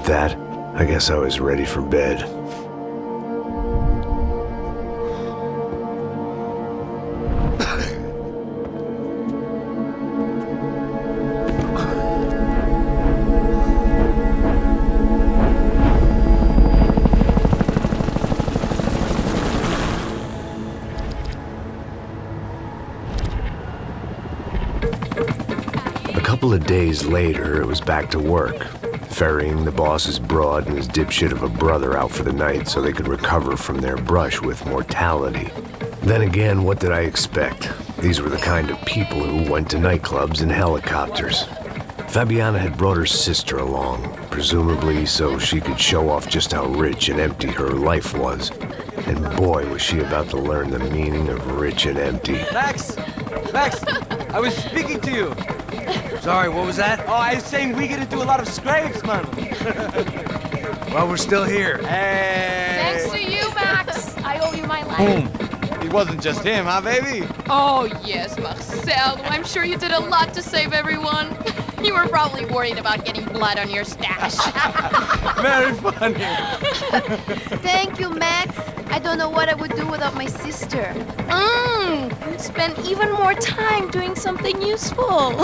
With that, I guess I was ready for bed. A couple of days later, it was back to work, ferrying the boss's broad and his dipshit of a brother out for the night so they could recover from their brush with mortality. Then again, what did I expect? These were the kind of people who went to nightclubs in helicopters. Fabiana had brought her sister along, presumably so she could show off just how rich and empty her life was. And boy, was she about to learn the meaning of rich and empty. Max! Max! I was speaking to you. Sorry, what was that? Oh, I was saying we get to do a lot of scrapes, man. Well, we're still here. Hey! Thanks to you, Max. I owe you my life. Boom. It wasn't just him, huh, baby? Oh, yes, Marcel. I'm sure you did a lot to save everyone. You were probably worried about getting blood on your stash. Very funny. Thank you, Max. I don't know what I would do without my sister. Spend even more time doing something useful.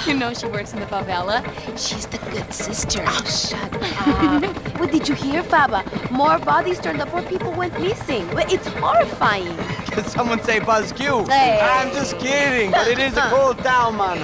You know she works in the favela. She's the good sister. Oh, shut up. What did you hear, Faba? More bodies turned up where people went missing. It's horrifying. Can someone say Buzz Q? Hey. I'm just kidding, but it is a cool town, man.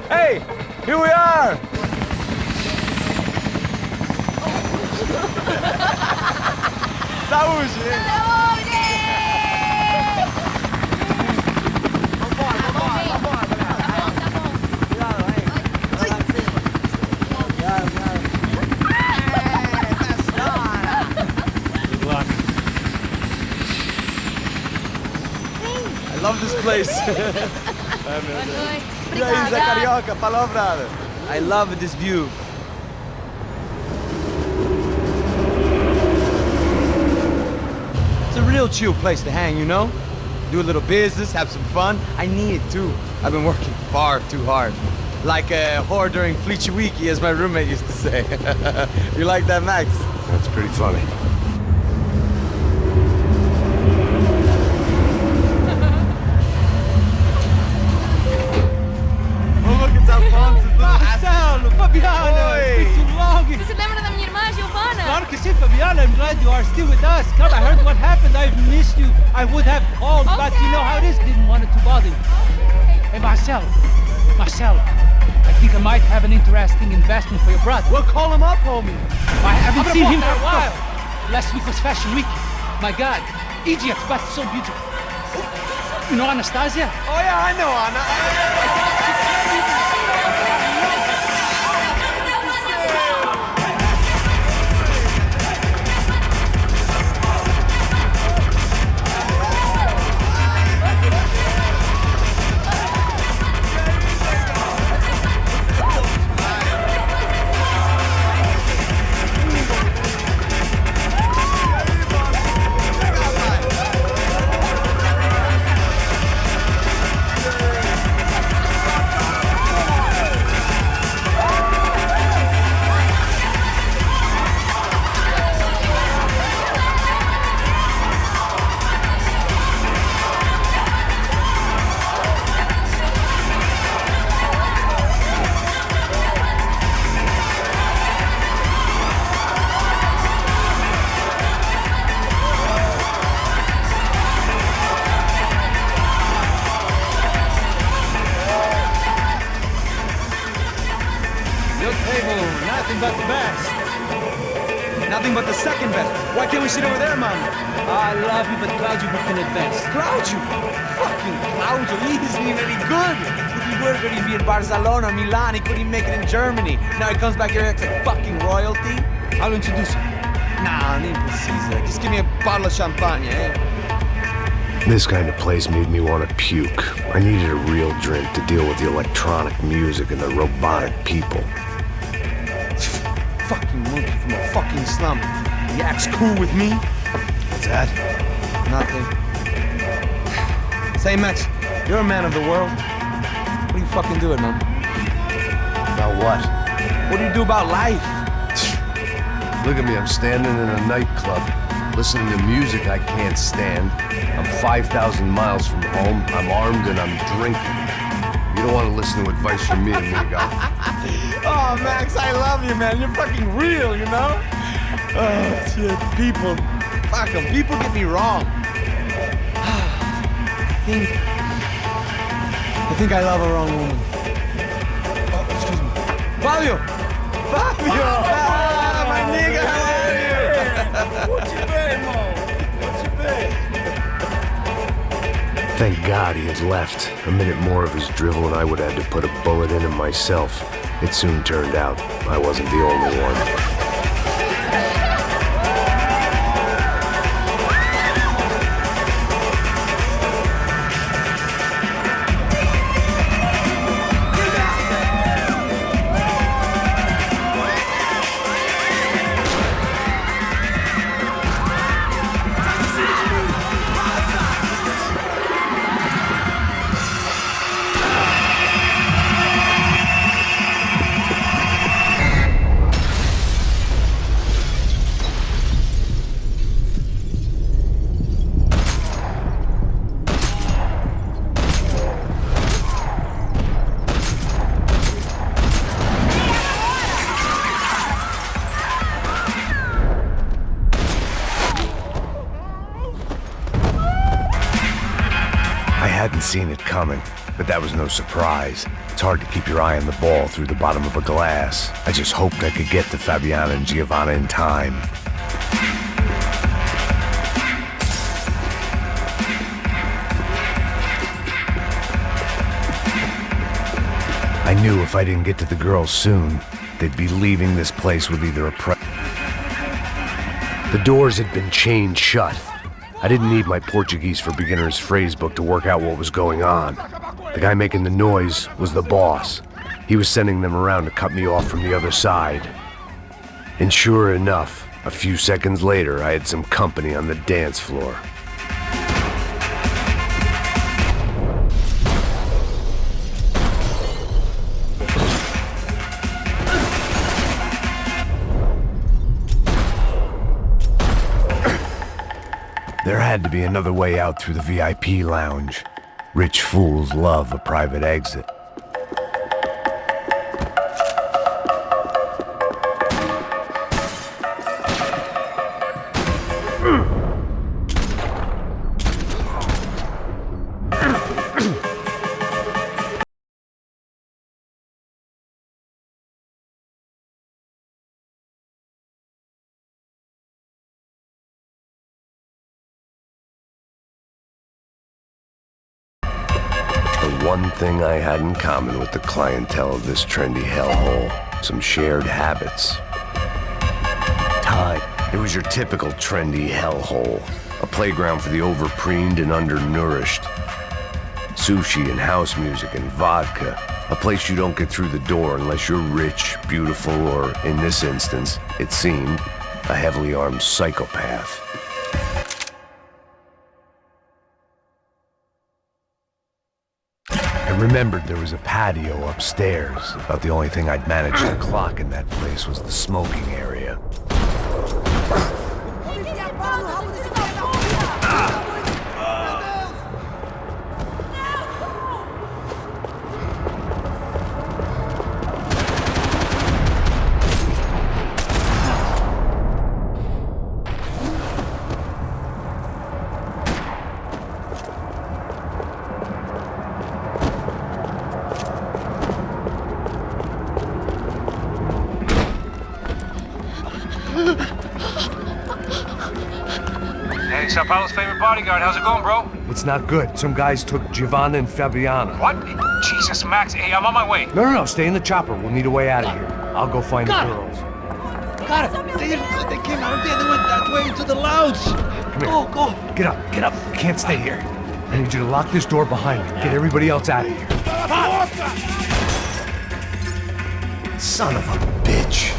Hey, here we are. Saúde. I love this place. Isla Carioca, palavra. I love this view. It's a real chill place to hang, you know? Do a little business, have some fun. I need it too. I've been working far too hard. Like a whore during Fleechy Weeky, as my roommate used to say. You like that, Max? That's pretty funny. Marcelo, Fabiana, it's been too long. Você se lembra da minha irmã, Giovanna? Claro que sim, Fabiana. I'm glad you are still with us. Come, I heard what happened. I've missed you. I would have called, but you know how it is. Didn't want it to bother you. Hey, Marcelo, I think I might have an interesting investment for your brother. Well, call him up, homie. I haven't seen him for a while. Last week was Fashion Week. My God, Egypt, but so beautiful. You know Anastasia? Oh yeah, I know Anna. Nothing but the best. Nothing but the second best. Why can't we sit over there, man? I love you, but Claudio booked in advance. Claudio? Fucking Claudio, he isn't even any good. If he were good, he'd be in Barcelona, Milan, he couldn't make it in Germany. Now he comes back here and acts like fucking royalty. I'll introduce you. Nah, need precisa. Just give me a bottle of champagne, eh? This kind of place made me want to puke. I needed a real drink to deal with the electronic music and the robotic people. Fucking monkey from a fucking slum. He acts cool with me. What's that? Nothing. Say, Max, you're a man of the world. What are you fucking doing, man? About what? What do you do about life? Look at me, I'm standing in a nightclub, listening to music I can't stand. I'm 5,000 miles from home, I'm armed and I'm drinking. You don't want to listen to advice from me, amigo. Oh, Max, I love you, man. You're fucking real, you know? Oh, shit. People, fuck them. People get me wrong. I think I love a wrong woman. Oh, excuse me. Fabio! Fabio! Ah, my nigga, how are you? What you been, Mo? What you been? Thank God he had left. A minute more of his drivel and I would have had to put a bullet in him myself. It soon turned out I wasn't the only one. I hadn't seen it coming, but that was no surprise. It's hard to keep your eye on the ball through the bottom of a glass. I just hoped I could get to Fabiana and Giovanna in time. I knew if I didn't get to the girls soon, they'd be leaving this place with either a The doors had been chained shut. I didn't need my Portuguese for Beginners phrase book to work out what was going on. The guy making the noise was the boss. He was sending them around to cut me off from the other side. And sure enough, a few seconds later, I had some company on the dance floor. There had to be another way out through the VIP lounge. Rich fools love a private exit. The one thing I had in common with the clientele of this trendy hellhole, some shared habits. Todd, it was your typical trendy hellhole, a playground for the overpreened and undernourished. Sushi and house music and vodka, a place you don't get through the door unless you're rich, beautiful, or, in this instance, it seemed, a heavily armed psychopath. I remembered there was a patio upstairs. About the only thing I'd managed to clock in that place was the smoking area. Hey, Sao Paulo's favorite bodyguard. How's it going, bro? It's not good. Some guys took Giovanna and Fabiana. What? Jesus, Max. Hey, I'm on my way. No, stay in the chopper. We'll need a way out of here. I'll go find the girls. Got it. They came out there. They went that way into the lounge. Come here. Go. Get up. You can't stay here. I need you to lock this door behind you. Get everybody else out of here. Son of a bitch.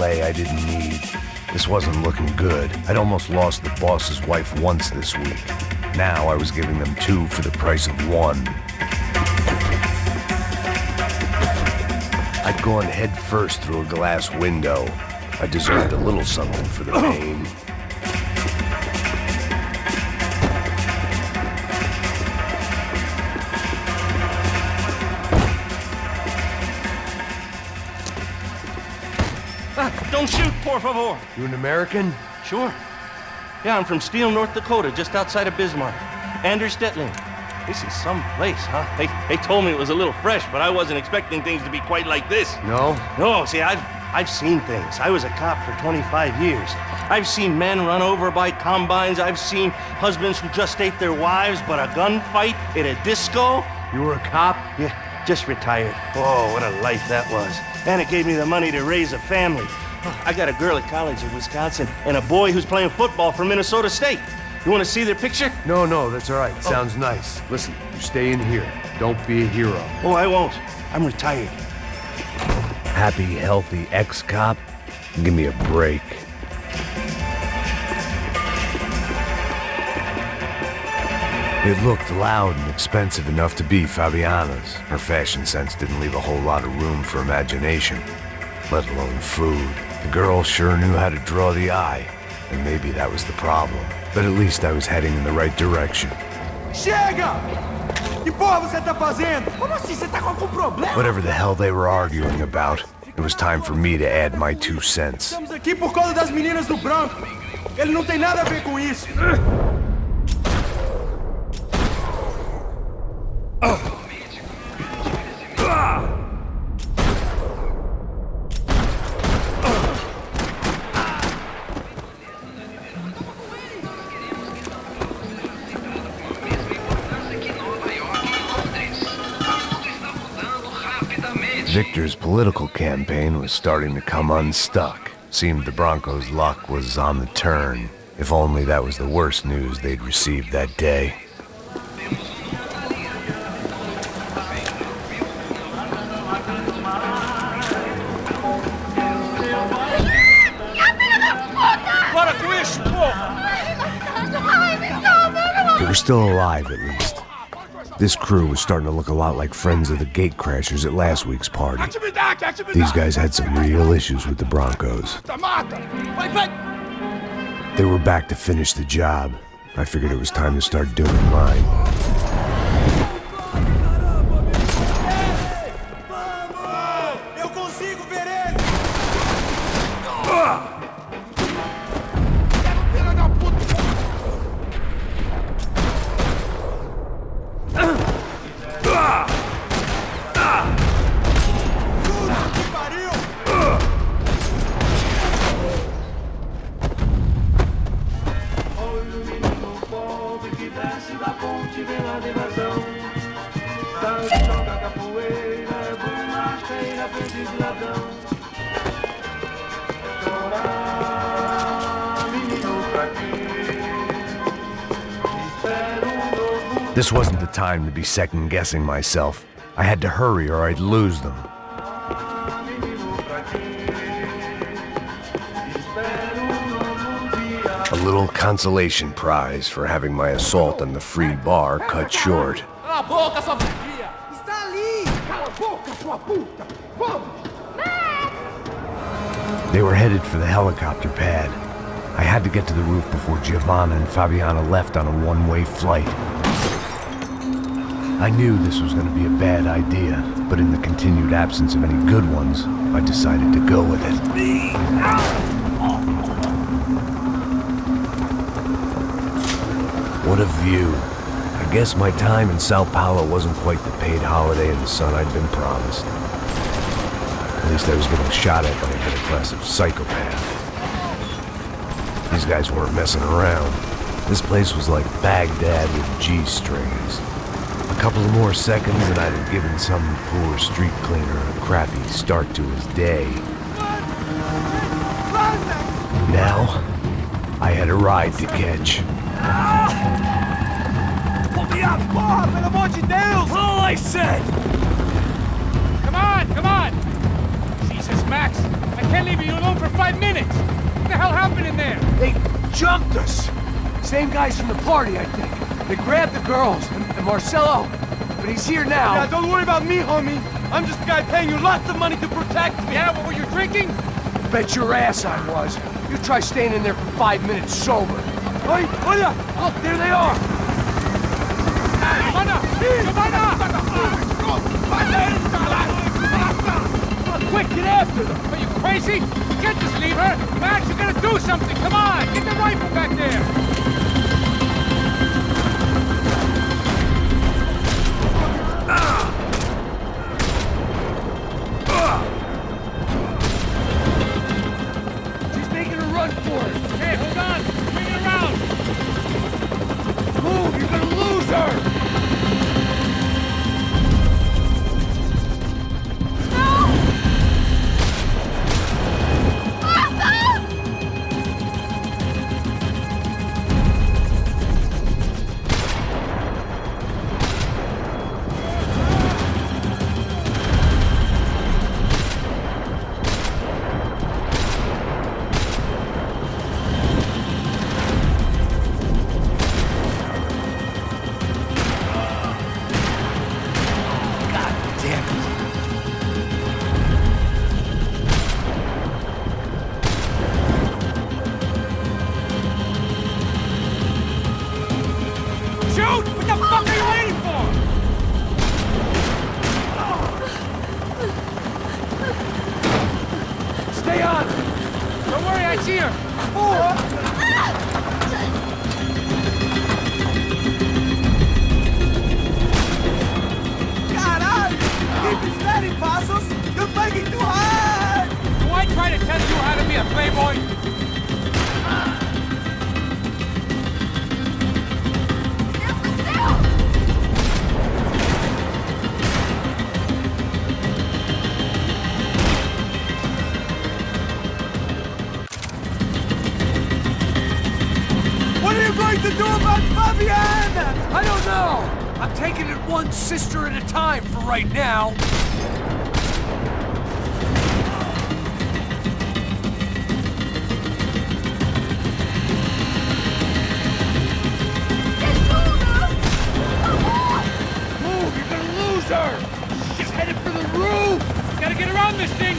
delay I didn't need. This wasn't looking good. I'd almost lost the boss's wife once this week. Now I was giving them 2 for the price of 1. I'd gone head first through a glass window. I deserved a little something for the pain. Don't shoot, por favor. You an American? Sure. Yeah, I'm from Steele, North Dakota, just outside of Bismarck. Anders Stetling. This is some place, huh? They told me it was a little fresh, but I wasn't expecting things to be quite like this. No? No, see, I've seen things. I was a cop for 25 years. I've seen men run over by combines. I've seen husbands who just ate their wives, but a gunfight at a disco? You were a cop? Yeah, just retired. Oh, what a life that was. And it gave me the money to raise a family. I got a girl at college in Wisconsin and a boy who's playing football for Minnesota State. You want to see their picture? No, that's all right. Sounds nice. Listen, you stay in here. Don't be a hero. Oh, I won't. I'm retired. Happy, healthy ex-cop? Give me a break. It looked loud and expensive enough to be Fabiana's. Her fashion sense didn't leave a whole lot of room for imagination, let alone food. The girl sure knew how to draw the eye, and maybe that was the problem. But at least I was heading in the right direction. Chega! Que porra você tá fazendo? Como assim? Você tá com algum problema? Whatever the hell they were arguing about, it was time for me to add my 2 cents. Estamos aqui por causa das meninas do Branco. Ele não tem nada a ver com isso. Victor's political campaign was starting to come unstuck. Seemed the Broncos' luck was on the turn. If only that was the worst news they'd received that day. They were still alive, at least. This crew was starting to look a lot like friends of the gatecrashers at last week's party. These guys had some real issues with the Broncos. They were back to finish the job. I figured it was time to start doing mine. This wasn't the time to be second-guessing myself. I had to hurry or I'd lose them. A little consolation prize for having my assault on the free bar cut short. They were headed for the helicopter pad. I had to get to the roof before Giovanna and Fabiana left on a one-way flight. I knew this was going to be a bad idea, but in the continued absence of any good ones, I decided to go with it. What a view. I guess my time in Sao Paulo wasn't quite the paid holiday in the sun I'd been promised. At least I was getting shot at by a middle-class psychopath. These guys weren't messing around. This place was like Baghdad with G-strings. A couple of more seconds and I'd have given some poor street cleaner a crappy start to his day. Now, I had a ride to catch. Pull me up, porra, pelo amor de Deus! All I said! Come on! Jesus, Max! I Can't leave you alone for 5 minutes! What the hell happened in there? They jumped us! Same guys from the party, I think. They grabbed the girls, and Marcelo, but he's here now. Yeah, don't worry about me, homie. I'm just a guy paying you lots of money to protect me. Yeah, what were you drinking? Bet your ass I was. You try staying in there for 5 minutes sober. Hey, look, there they are! Quick, get after them! Are you crazy? You can't just leave her! Max, you gotta do something! Come on! Get the rifle back there! She's making a run for it! Hey, hold on! Bring it around! Move, you're gonna lose her! I don't know! I'm taking it one sister at a time for right now. Move, you're gonna lose her! She's headed for the roof! Gotta get around this thing!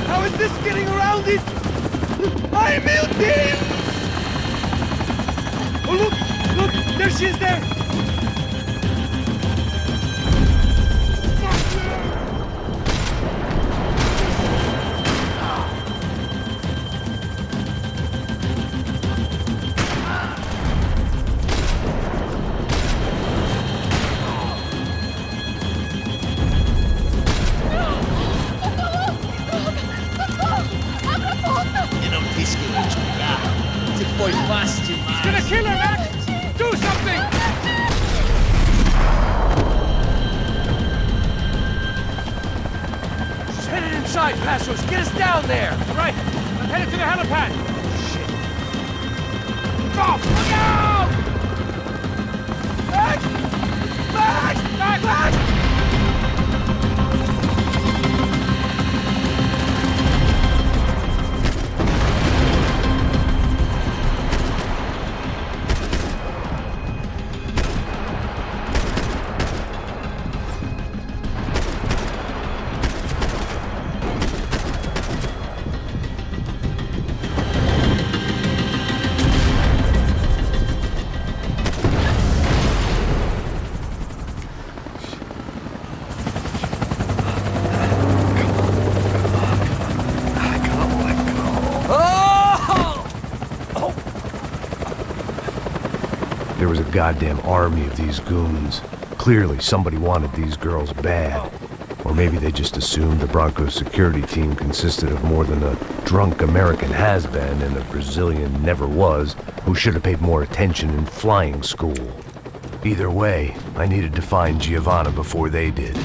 How is this getting around it? I'm melting! Oh, look! There she is there! He's gonna kill her, Max! Do something! She's headed inside, Passos. Get us down there! Right, I'm headed to the helipad! Shit. Stop! Look out! Max! Max! Max! Max! There was a goddamn army of these goons. Clearly, somebody wanted these girls bad. Or maybe they just assumed the Branco's security team consisted of more than a drunk American has-been and a Brazilian never-was who should have paid more attention in flying school. Either way, I needed to find Giovanna before they did.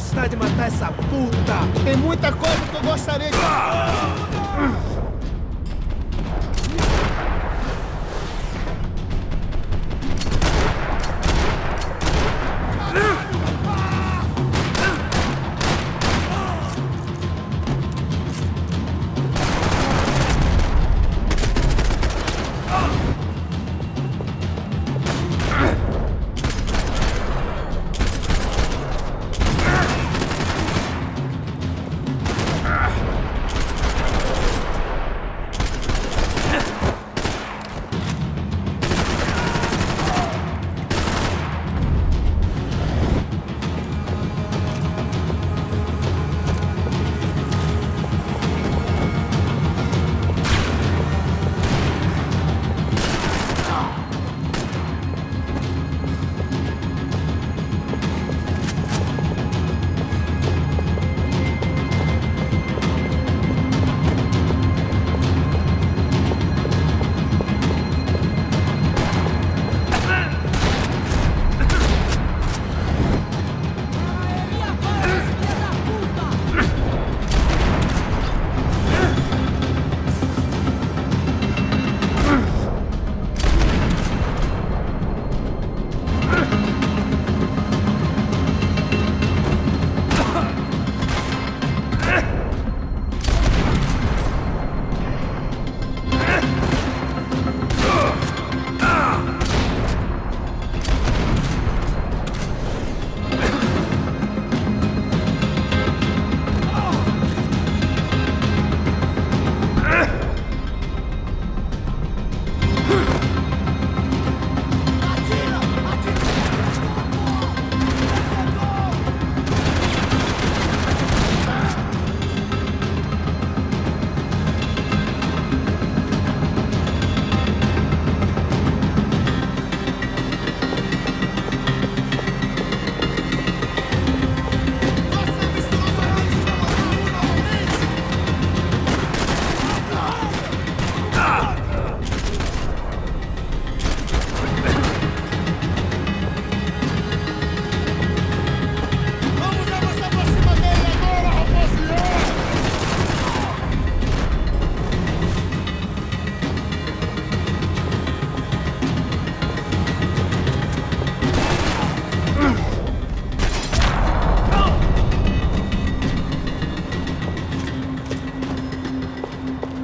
gostar de matar essa puta. Tem muita coisa que eu gostaria de...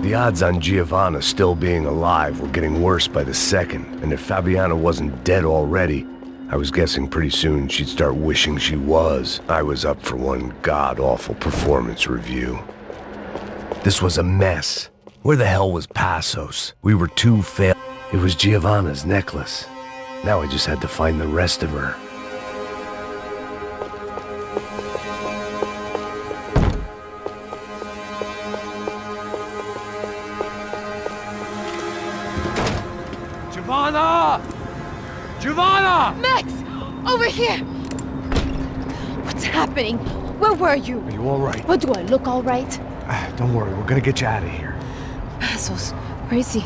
The odds on Giovanna still being alive were getting worse by the second, and if Fabiana wasn't dead already, I was guessing pretty soon she'd start wishing she was. I was up for one god-awful performance review. This was a mess. Where the hell was Passos? We were too failed. It was Giovanna's necklace. Now I just had to find the rest of her. Giovanna! Giovanna! Max! Over here! What's happening? Where were you? Are you all right? What, do I look all right? Don't worry, we're gonna get you out of here. Passos, where is he?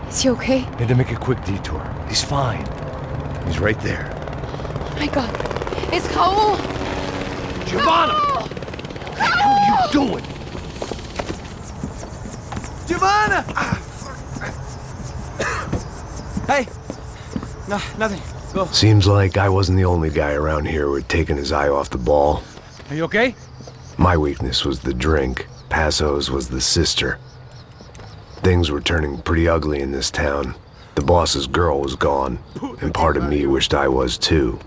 Is he okay? Had to make a quick detour. He's fine. He's right there. Oh my God. It's Raul! Giovanna! Raul! What the hell are you doing? Giovanna! Hey! No, nothing. Go. Seems like I wasn't the only guy around here who had taken his eye off the ball. Are you okay? My weakness was the drink. Passos was the sister. Things were turning pretty ugly in this town. The boss's girl was gone, and part of me wished I was too.